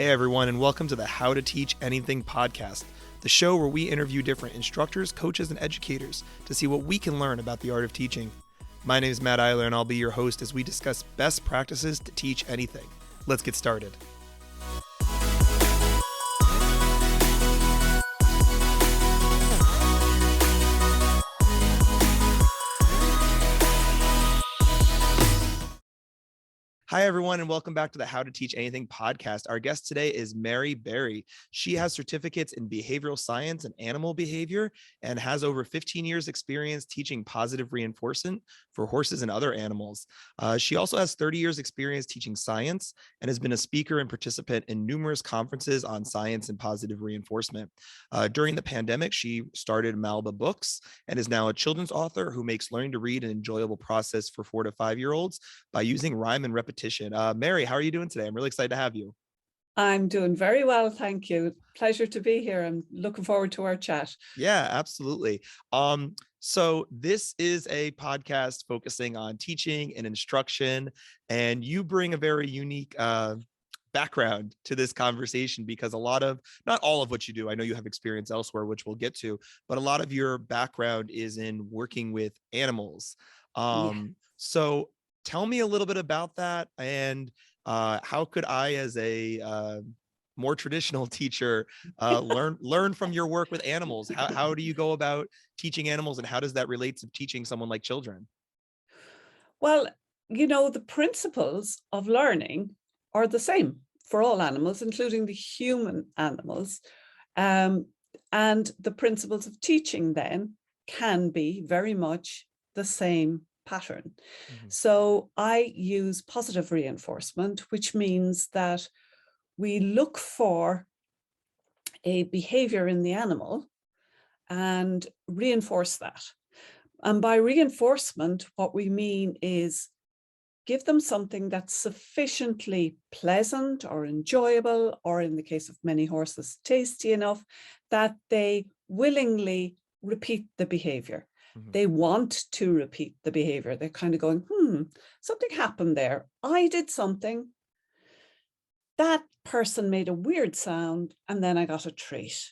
Hey everyone, and welcome to the How to Teach Anything podcast, the show where we interview different instructors, coaches, and educators to see what we can learn about the art of teaching. My name is Matt Eiler, and I'll be your host as we discuss best practices to teach anything. Let's get started. Hi, everyone, and welcome back to the How to Teach Anything podcast. Our guest today is Mary Berry. She has certificates in behavioral science and animal behavior and has over 15 years experience teaching positive reinforcement for horses and other animals. She also has 30 years experience teaching science and has been a speaker and participant in numerous conferences on science and positive reinforcement. During the pandemic, she started Malba Books and is now a children's author who makes learning to read an enjoyable process for 4 to 5-year-olds by using rhyme and repetition. Mary, how are you doing today? I'm really excited to have you. I'm doing very well, thank you. Pleasure to be here. I'm looking forward to our chat. Yeah, absolutely. So this is a podcast focusing on teaching and instruction, and you bring a very unique background to this conversation because not all of what you do, I know you have experience elsewhere, which we'll get to, but a lot of your background is in working with animals. So tell me a little bit about that, and how could I, as a more traditional teacher, learn from your work with animals? How do you go about teaching animals, and how does that relate to teaching someone like children? Well, the principles of learning are the same for all animals, including the human animals. And the principles of teaching then can be very much the same pattern. Mm-hmm. So I use positive reinforcement, which means that we look for a behavior in the animal and reinforce that. And by reinforcement, what we mean is give them something that's sufficiently pleasant or enjoyable, or in the case of many horses, tasty enough that they willingly repeat the behavior. Mm-hmm. They want to repeat the behavior. They're kind of going, something happened there. I did something. That person made a weird sound, and then I got a treat.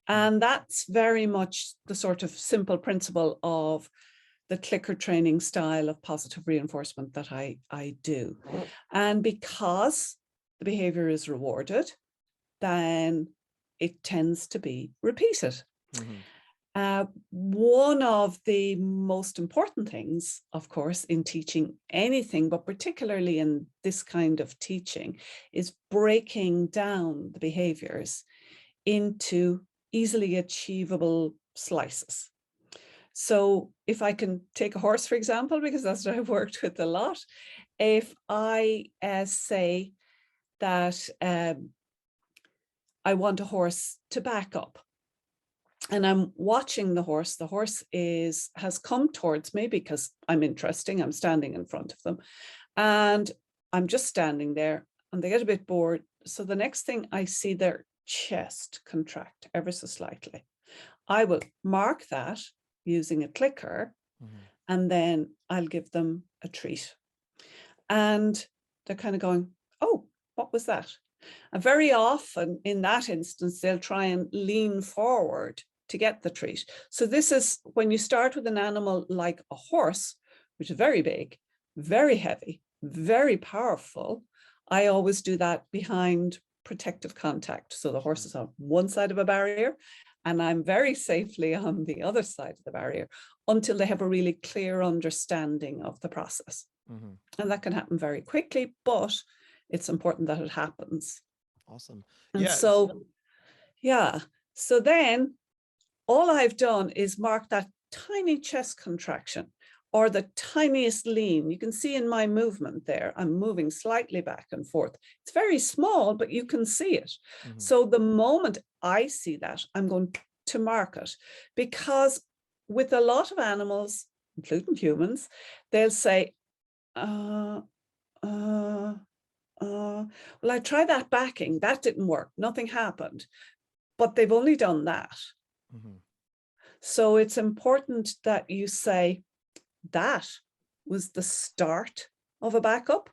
And that's very much the sort of simple principle of the clicker training style of positive reinforcement that I do. And because the behavior is rewarded, then it tends to be repeated. Mm-hmm. One of the most important things, of course, in teaching anything, but particularly in this kind of teaching, is breaking down the behaviors into easily achievable slices. So if I can take a horse, for example, because that's what I've worked with a lot, if I say that I want a horse to back up, and I'm watching the horse has come towards me because I'm interesting, I'm standing in front of them, and I'm just standing there, and they get a bit bored. So the next thing I see their chest contract ever so slightly. I will mark that using a clicker, and then I'll give them a treat. And they're kind of going, oh, what was that? And very often in that instance, they'll try and lean forward to get the treat. So this is when you start with an animal like a horse, which is very big, very heavy, very powerful. I always do that behind protective contact. So the horse is on one side of a barrier, and I'm very safely on the other side of the barrier until they have a really clear understanding of the process. Mm-hmm. And that can happen very quickly, but it's important that it happens. Awesome. And so then all I've done is mark that tiny chest contraction or the tiniest lean. You can see in my movement there, I'm moving slightly back and forth. It's very small, but you can see it. Mm-hmm. So the moment I see that, I'm going to mark it, because with a lot of animals, including humans, they'll say, well, I tried that backing, that didn't work, nothing happened, but they've only done that. Mm-hmm. So it's important that you say, that was the start of a backup,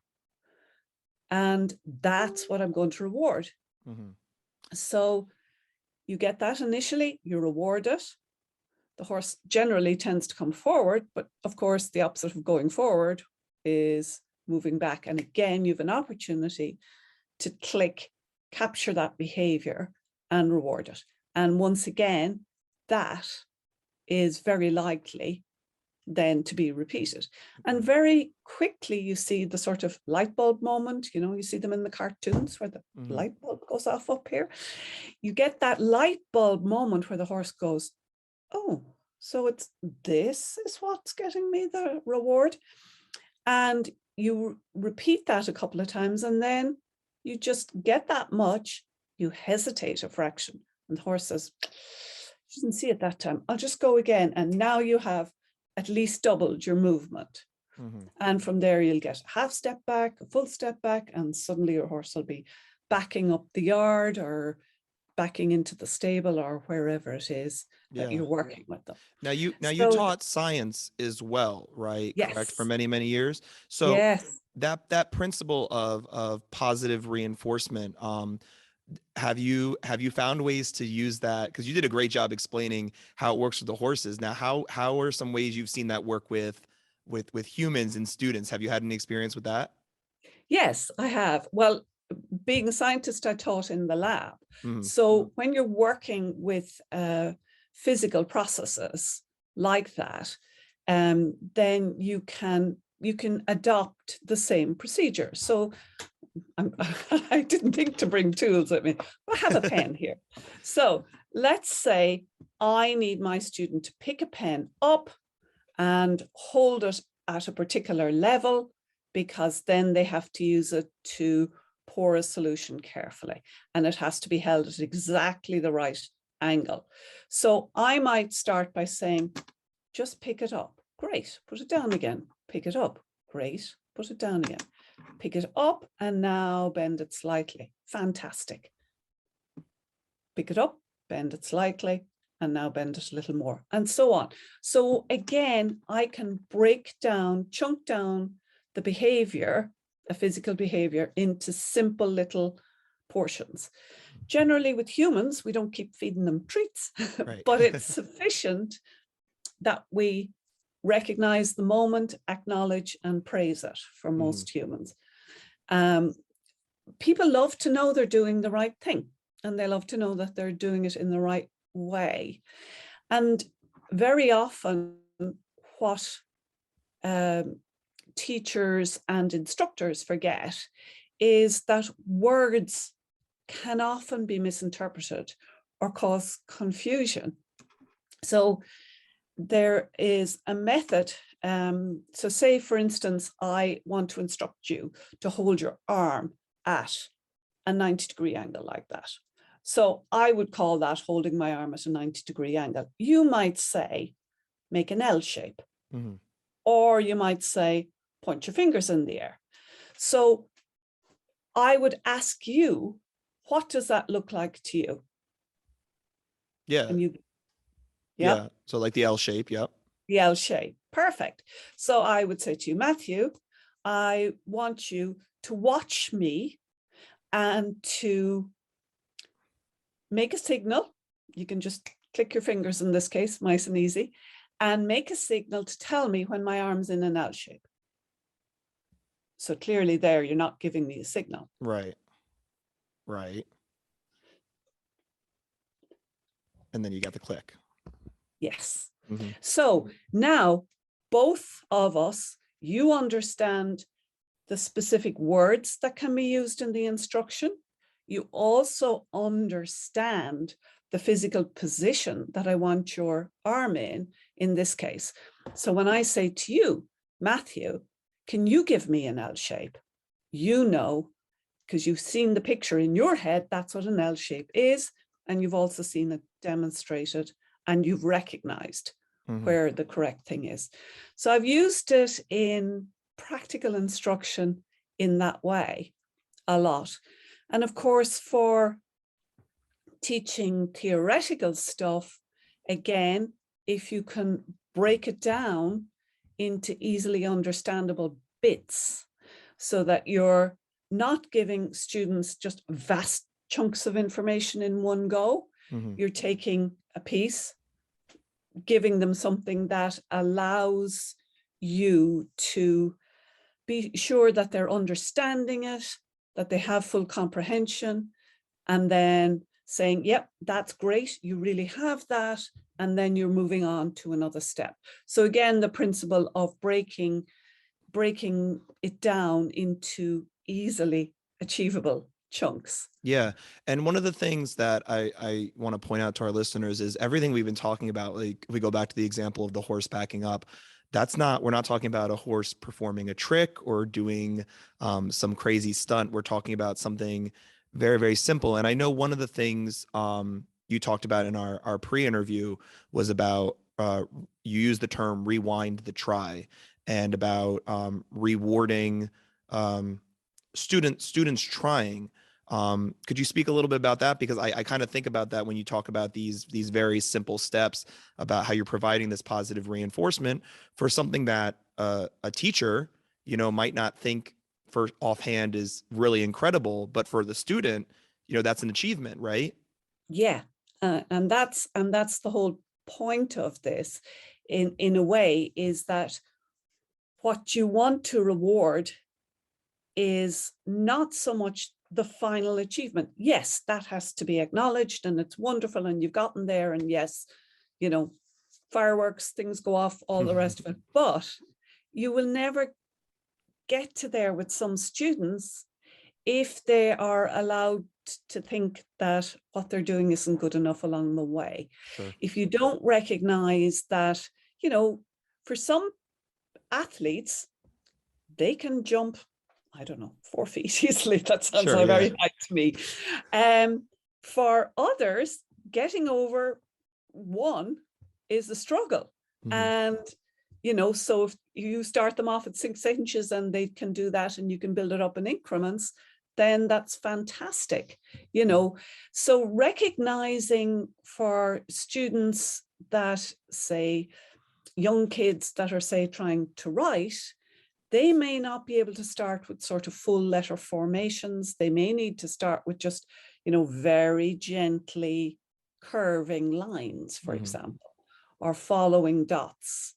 and that's what I'm going to reward. Mhm. So you get that initially, you reward it. The horse generally tends to come forward, but of course the opposite of going forward is moving back. And again, you have an opportunity to click, capture that behavior and reward it. And once again, that is very likely then to be repeated. And very quickly you see the sort of light bulb moment, you know, you see them in the cartoons where the light bulb goes off up here. You get that light bulb moment where the horse goes, oh, so it's this is what's getting me the reward. And you repeat that a couple of times, and then you just get that much, you hesitate a fraction, and the horse says, she didn't see it that time, I'll just go again. And now you have at least doubled your movement. And from there you'll get a half step back, a full step back, and suddenly your horse will be backing up the yard or backing into the stable or wherever it is that Yeah. you're working with them. Now you So taught science as well, right? Correct, for yes, many, many years. So yes, that principle of positive reinforcement, have you found ways to use that? Because you did a great job explaining how it works with the horses. Now, how are some ways you've seen that work with humans and students? Have you had any experience with that? yes, I have. Well, being a scientist, I taught in the lab. Mhm. So when you're working with physical processes like that, then you can adopt the same procedure. So I didn't think to bring tools with me. I have a pen here. So let's say I need my student to pick a pen up and hold it at a particular level, because then they have to use it to pour a solution carefully, and it has to be held at exactly the right angle. So I might start by saying, just pick it up. Great. Put it down again. Pick it up. Great. Put it down again. Pick it up and now bend it slightly. Fantastic. Pick it up, bend it slightly, and now bend it a little more, and so on. So again, I can break down, chunk down the behavior, a physical behavior, into simple little portions. Generally with humans, we don't keep feeding them treats, Right. but it's sufficient that we recognize the moment, acknowledge and praise it for most humans. People love to know they're doing the right thing, and they love to know that they're doing it in the right way. And very often what teachers and instructors forget is that words can often be misinterpreted or cause confusion. So there is a method. So say, for instance, I want to instruct you to hold your arm at a 90-degree angle like that. So I would call that holding my arm at a 90-degree angle. You might say, make an L shape. Or you might say, point your fingers in the air. So I would ask you, what does that look like to you? Yeah. And you, Yeah. So like the L shape. Yep. the L shape. Perfect. So I would say to you, Matthew, I want you to watch me and to make a signal. You can just click your fingers in this case, nice and easy, and make a signal to tell me when my arm's in an L shape. So clearly there, you're not giving me a signal. Right. Right. And then you got the click. Yes. Mm-hmm. So now both of us, you understand the specific words that can be used in the instruction. You also understand the physical position that I want your arm in this case. So when I say to you, Matthew, can you give me an L shape? You know, because you've seen the picture in your head, that's what an L shape is. And you've also seen it demonstrated, and you've recognized where the correct thing is. So I've used it in practical instruction in that way a lot. And of course, for teaching theoretical stuff, again, if you can break it down into easily understandable bits so that you're not giving students just vast chunks of information in one go. You're taking a piece, giving them something that allows you to be sure that they're understanding it, that they have full comprehension, and then saying, yep, that's great, you really have that, and then you're moving on to another step. So again, the principle of breaking it down into easily achievable chunks. Yeah. And one of the things that I want to point out to our listeners is everything we've been talking about, like if we go back to the example of the horse backing up, we're not talking about a horse performing a trick or doing some crazy stunt. We're talking about something very, very simple. And I know one of the things you talked about in our pre-interview was about, you used the term rewind the try, and about rewarding students trying. Could you speak a little bit about that? Because I kind of think about that when you talk about these very simple steps about how you're providing this positive reinforcement for something that a teacher, might not think for offhand is really incredible, but for the student, that's an achievement, right? Yeah, and that's the whole point of this, in a way, is that what you want to reward is not so much the final achievement. Yes, that has to be acknowledged, and it's wonderful, and you've gotten there, and yes, fireworks, things go off, all the rest of it. But you will never get to there with some students if they are allowed to think that what they're doing isn't good enough along the way. Sure. If you don't recognize that, for some athletes, they can jump, I don't know, 4 feet easily. That sounds Sure, very yeah. high to me. For others, getting over one is a struggle. And, so if you start them off at 6 inches and they can do that, and you can build it up in increments, then that's fantastic. So recognizing for students that, say, young kids that are, say, trying to write, they may not be able to start with sort of full letter formations. They may need to start with just, very gently curving lines, for example, or following dots,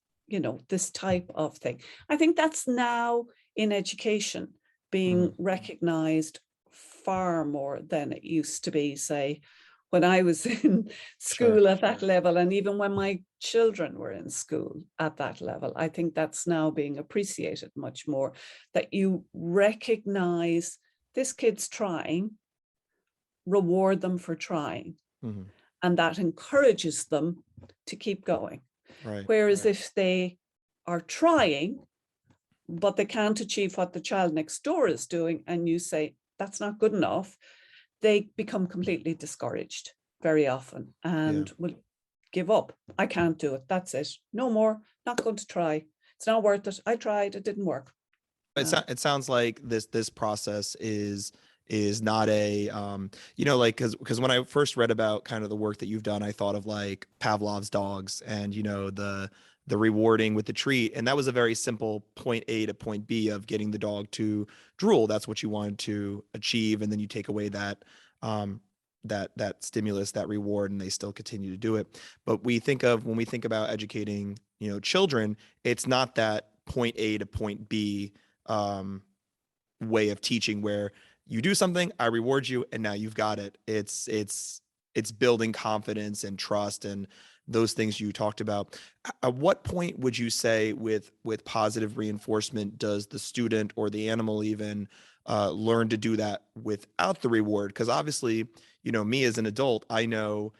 this type of thing. I think that's now in education being recognized far more than it used to be, say, when I was in school at that level, and even when my children were in school at that level. I think that's now being appreciated much more, that you recognize this kid's trying, reward them for trying, and that encourages them to keep going. Right. Whereas if they are trying, but they can't achieve what the child next door is doing, and you say, that's not good enough, they become completely discouraged very often and will give up. I can't do it. That's it. No more. Not going to try. It's not worth it. I tried. It didn't work. It sounds like this process is not a like, because when I first read about kind of the work that you've done, I thought of like Pavlov's dogs and the rewarding with the treat, and that was a very simple point A to point B of getting the dog to drool. That's what you wanted to achieve, and then you take away that that stimulus, that reward, and they still continue to do it. But when we think about educating children, it's not that point A to point B way of teaching where you do something, I reward you, and now you've got it. It's building confidence and trust and those things you talked about. At what point would you say with positive reinforcement does the student or the animal even learn to do that without the reward? Because obviously, me as an adult, I know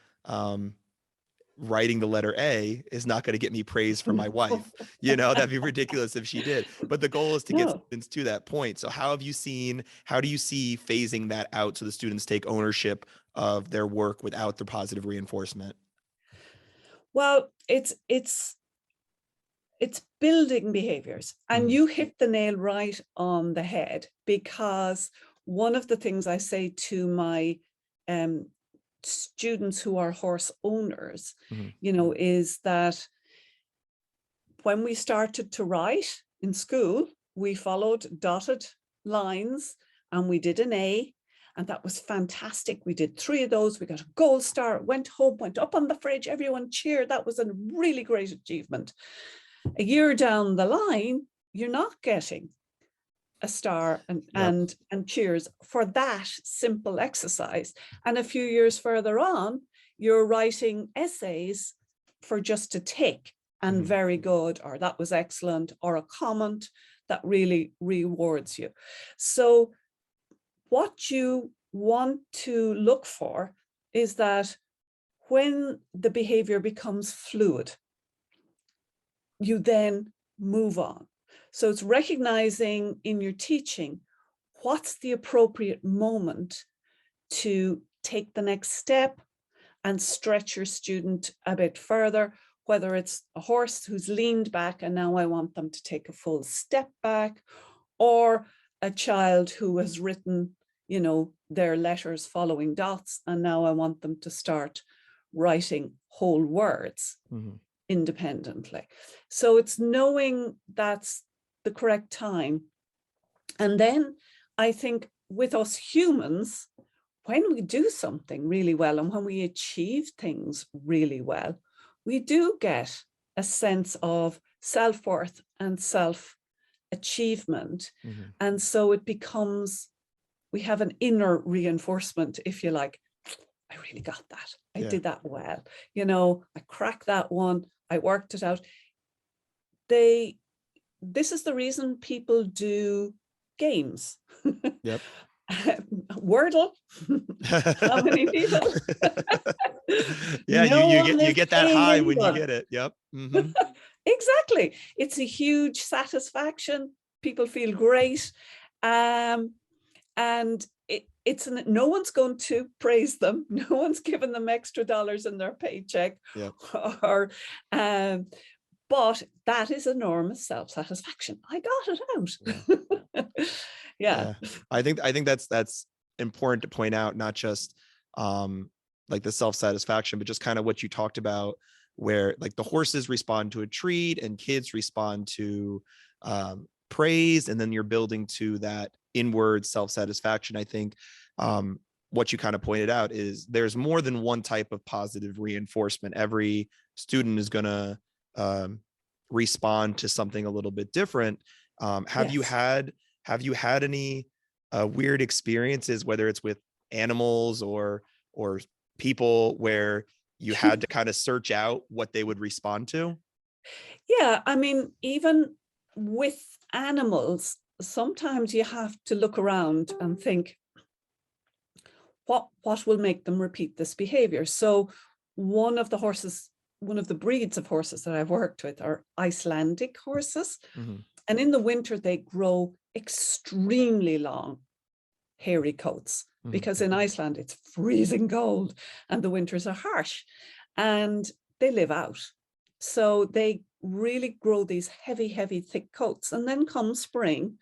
writing the letter A is not going to get me praise from my wife. That'd be ridiculous if she did. But the goal is to get students to that point. So how do you see phasing that out so the students take ownership of their work without the positive reinforcement? Well, it's building behaviors, and you hit the nail right on the head, because one of the things I say to my students who are horse owners, is that when we started to write in school, we followed dotted lines and we did an A, And that was fantastic. We did 3 of those. We got a gold star, went home, went up on the fridge. Everyone cheered. That was a really great achievement. A year down the line, you're not getting a star and cheers for that simple exercise. And a few years further on, you're writing essays for just a tick and very good, or that was excellent, or a comment that really rewards you. So what you want to look for is that when the behavior becomes fluid, you then move on. So it's recognizing in your teaching, what's the appropriate moment to take the next step and stretch your student a bit further, whether it's a horse who's leaned back and now I want them to take a full step back, or a child who has written, you know, their letters following dots, and now I want them to start writing whole words independently. So it's knowing that's the correct time. And then I think with us humans, when we do something really well and when we achieve things really well, we do get a sense of self-worth and self-achievement. And so it becomes, we have an inner reinforcement, if you like. I really got that. I did that well. You know, I cracked that one. I worked it out. This is the reason people do games. Wordle. How many people? Yeah, you get that high when you get it. Exactly. It's a huge satisfaction. People feel great. And no one's going to praise them. No one's giving them extra dollars in their paycheck. Or but that is enormous self-satisfaction. I got it out. I think that's important to point out, not just like the self-satisfaction, but just kind of what you talked about, where like the horses respond to a treat and kids respond to praise, and then you're building to that inward self-satisfaction. I think what you kind of pointed out is there's more than one type of positive reinforcement. Every student is going to respond to something a little bit different. Have you had any weird experiences, whether it's with animals or people, where you had to kind of search out what they would respond to? Yeah, I mean, even with animals, sometimes you have to look around and think, what will make them repeat this behavior? So one of the breeds of horses that I've worked with are Icelandic horses. And in the winter, they grow extremely long, hairy coats, because in Iceland, it's freezing cold and the winters are harsh, and they live out. So they really grow these heavy, thick coats. And then come spring,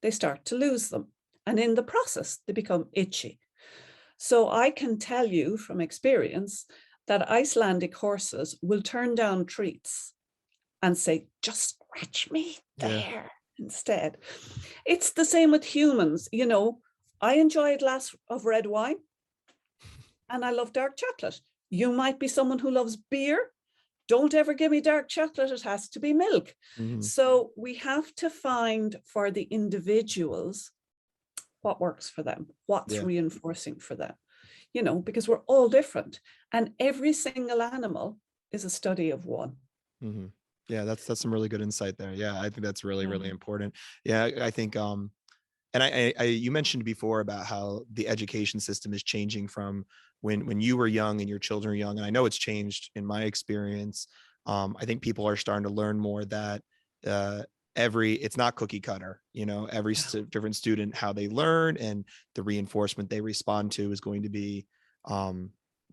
they start to lose them. And in the process, they become itchy. So I can tell you from experience that Icelandic horses will turn down treats and say, just scratch me there instead. It's the same with humans. You know, I enjoy a glass of red wine and I love dark chocolate. You might be someone who loves beer. Don't ever give me dark chocolate. It has to be milk. So we have to find for the individuals what works for them, what's reinforcing for them, you know, because we're all different and every single animal is a study of one. Yeah, that's some really good insight there. Yeah, I think that's really, really important. Yeah, I think, and I you mentioned before about how the education system is changing from when you were young and your children were young. And I know it's changed in my experience. I think people are starting to learn more that it's not cookie cutter, you know, every different student, how they learn and the reinforcement they respond to is going to be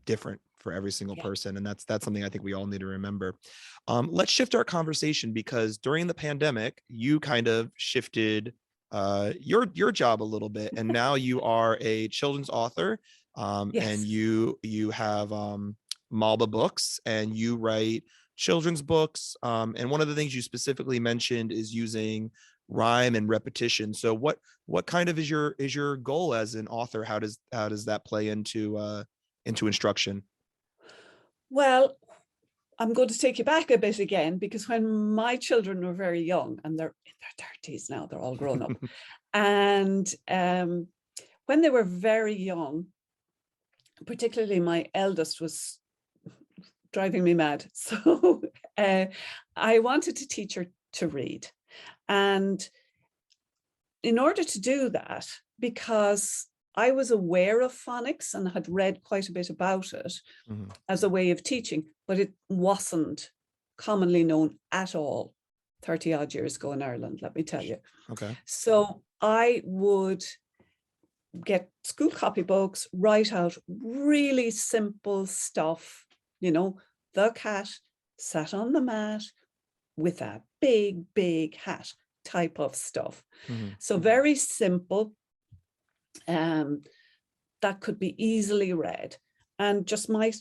different for every single person. And that's something I think we all need to remember. Let's shift our conversation, because during the pandemic, you kind of shifted your job a little bit, and now you are a children's author, and you have Malba Books, and you write children's books. And one of the things you specifically mentioned is using rhyme and repetition. So what kind of is your goal as an author? How does that play into instruction? Well, I'm going to take you back a bit again, because when my children were very young, and they're in their 30s now, they're all grown up, and when they were very young, particularly my eldest was driving me mad. So I wanted to teach her to read. And in order to do that, because I was aware of phonics and had read quite a bit about it Mhm. as a way of teaching, but it wasn't commonly known at all 30 odd years ago in Ireland, let me tell you. Okay. So I would get school copybooks, write out really simple stuff, the cat sat on the mat with a big, big hat type of stuff. Mhm. So very simple, that could be easily read, and just my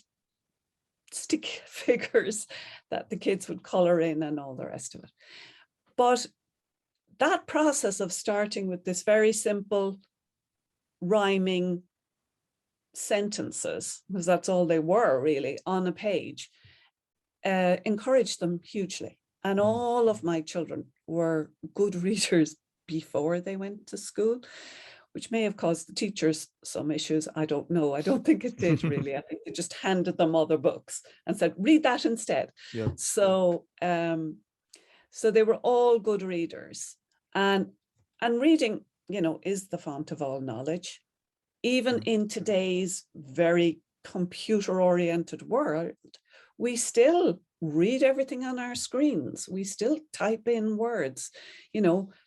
stick figures that the kids would color in and all the rest of it. But that process of starting with this very simple rhyming sentences, because that's all they were really on a page, encouraged them hugely. And Mhm. all of my children were good readers before they went to school, which may have caused the teachers some issues. I don't know. I don't think it did really. I think they just handed them other books and said, read that instead. Yep. So so they were all good readers. And reading, is the font of all knowledge. Even in today's very computer-oriented world, we still read everything on our screens. We still type in words.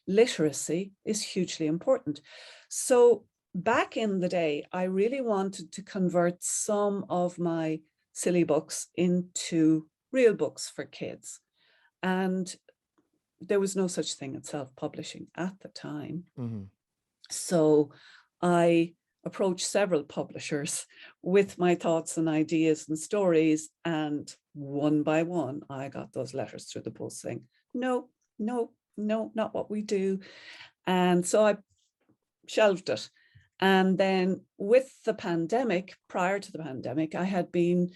Literacy is hugely important. So back in the day, I really wanted to convert some of my silly books into real books for kids. And there was no such thing as self-publishing at the time. Mhm. So I approached several publishers with my thoughts and ideas and stories, and one by one, I got those letters through the post saying, no, no, no, not what we do. And so I shelved it. And then with the pandemic, prior to the pandemic, I had been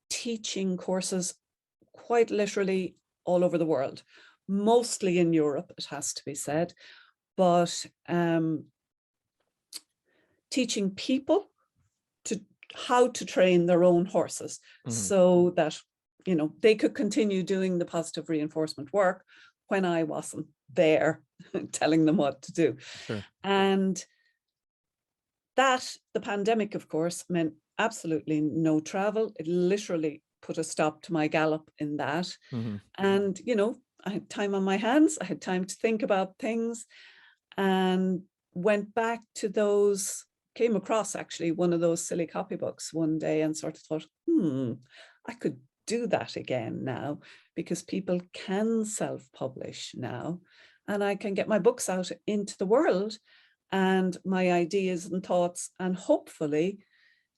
teaching courses quite literally all over the world, mostly in Europe, it has to be said, but teaching people to how to train their own horses, Mhm. so that they could continue doing the positive reinforcement work when I wasn't there telling them what to do. Sure. And that, the pandemic, of course, meant absolutely no travel. It literally put a stop to my gallop in that. Mhm. And I had time on my hands. I had time to think about things, and went back to those, came across actually one of those silly copybooks one day and sort of thought, I could do that again now, because people can self-publish now, and I can get my books out into the world and my ideas and thoughts, and hopefully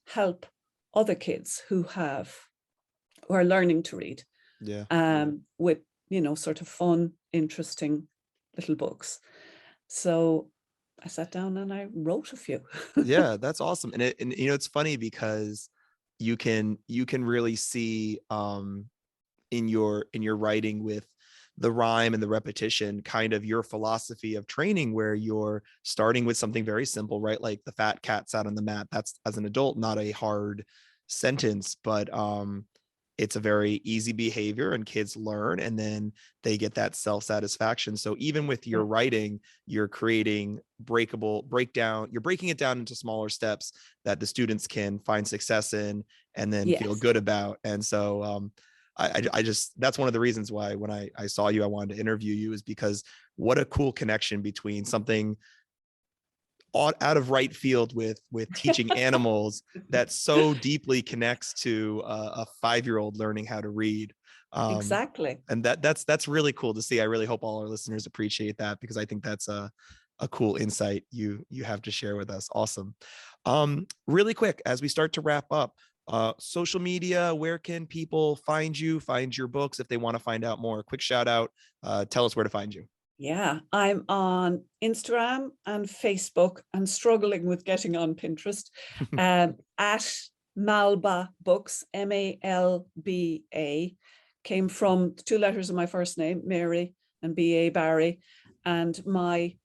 help other kids who are learning to read, Yeah. with sort of fun, interesting little books. So I sat down and I wrote a few. Yeah, that's awesome. And it's funny because you can really see in your writing with the rhyme and the repetition, kind of your philosophy of training, where you're starting with something very simple, right? Like the fat cat sat on the mat. That's, as an adult, not a hard sentence, but it's a very easy behavior and kids learn, and then they get that self-satisfaction. So even with Yeah. your writing, you're creating breakdown, you're breaking it down into smaller steps that the students can find success in and then feel Yes. good about. And so I just, that's one of the reasons why when I saw you, I wanted to interview you, is because what a cool connection between something out of right field with teaching animals that so deeply connects to a 5-year-old learning how to read. Um, Exactly. and that's really cool to see. I really hope all our listeners appreciate that, because I think that's a cool insight you have to share with us. Awesome. Really quick, as we start to wrap up, social media, where can people find you, find your books if they want to find out more? Quick shout out. Tell us where to find you. Yeah, I'm on Instagram and Facebook and struggling with getting on Pinterest at Malba Books, Malba, came from the two letters of my first name, Mary, and B.A. Barry. And my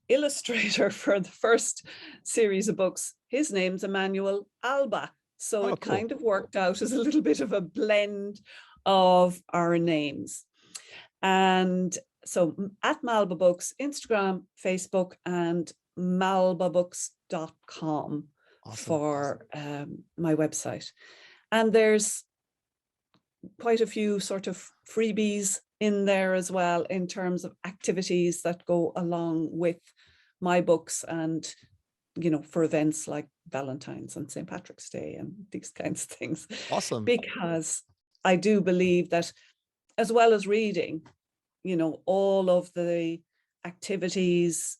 illustrator for the first series of books, his name's Emmanuel Alba. So Oh, it cool. kind of worked out as a little bit of a blend of our names. And so at Malba Books, Instagram, Facebook, and malbabooks.com Awesome. for my website. And there's quite a few sort of freebies in there as well, in terms of activities that go along with my books, and for events like Valentine's and St. Patrick's Day and these kinds of things. Awesome. Because I do believe that, as well as reading, all of the activities,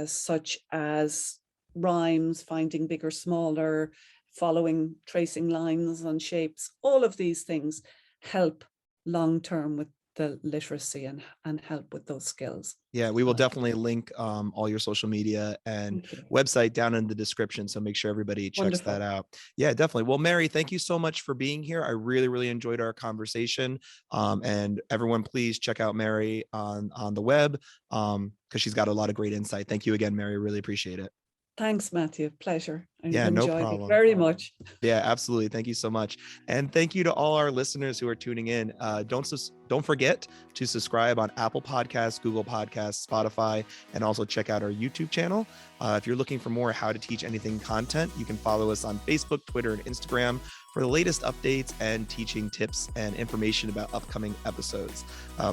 such as rhymes, finding bigger, smaller, following, tracing lines and shapes, all of these things help long-term with the literacy and help with those skills. Yeah, we will definitely link all your social media and Thank you. website down in the description. So make sure everybody checks that Wonderful. out. Yeah, definitely. Well, Mary, thank you so much for being here. I really, really enjoyed our conversation. And everyone, please check out Mary on the web because she's got a lot of great insight. Thank you again, Mary. Really appreciate it. Thanks, Matthew. Pleasure. I've Yeah, no enjoyed it problem. very much. Yeah, absolutely. Thank you so much. And thank you to all our listeners who are tuning in. Don't forget to subscribe on Apple Podcasts, Google Podcasts, Spotify, and also check out our YouTube channel. If you're looking for more How to Teach Anything content, you can follow us on Facebook, Twitter, and Instagram for the latest updates and teaching tips and information about upcoming episodes.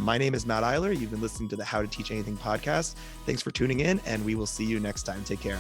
My name is Matt Eiler. You've been listening to the How to Teach Anything podcast. Thanks for tuning in, and we will see you next time. Take care.